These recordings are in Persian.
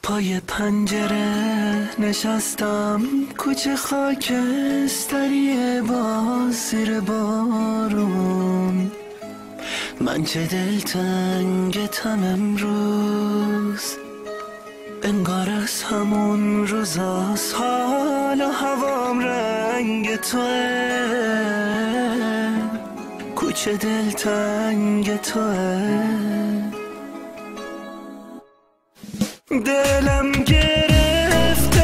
پای پنجره نشستم، کوچه خاکستریه باز زیر بارون. من چه دلتنگتم امروز، انگار از همون روزاست، حال و هوام رنگ توه، کوچه دلتنگ توه. دلم گرفته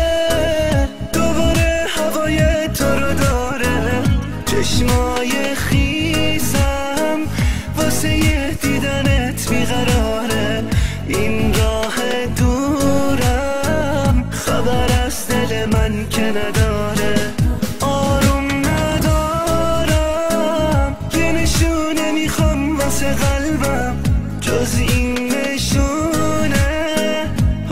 دوباره هوای تو رو داره، چشمای خیزم واسه یه دیدنت بیقراره. این راه دورم خبر از دل من که نداره، آروم ندارم، یه نشونه میخوام واسه قلبم، جز این نشونه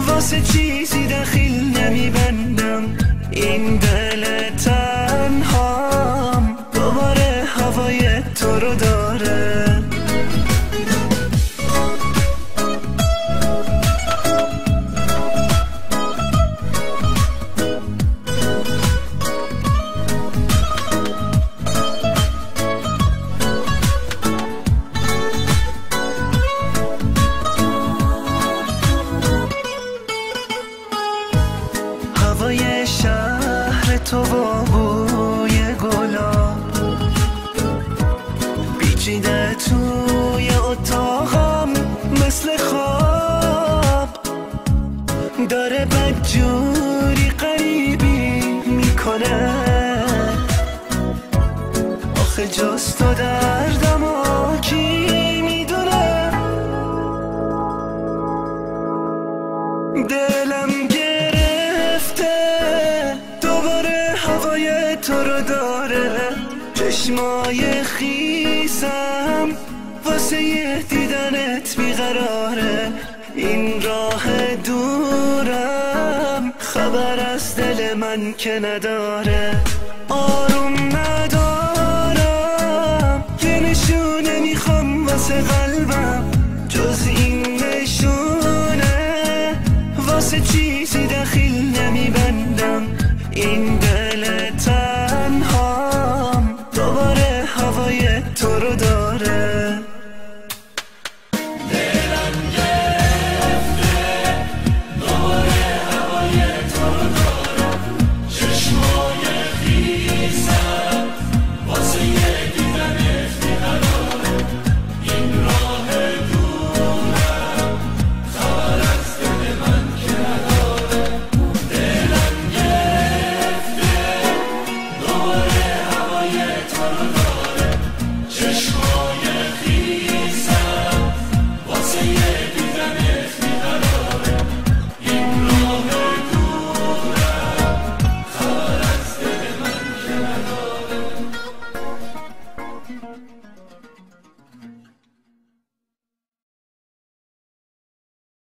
واسه چیزی دخیل نمیبندم. این دل تنهام دوباره هوای تو رو داره. هوای شهر تو و بوی گلاب پیچیده توی اتاقم مثل خواب، داره بدجوری غریبی میکنه. آخه جز تو دردم و کی میدونه. دلم دوباره هوای تو رو داره، چشمای خیزم واسه یه دیدنت بیقراره. این راه دورم خبر از دل من که نداره.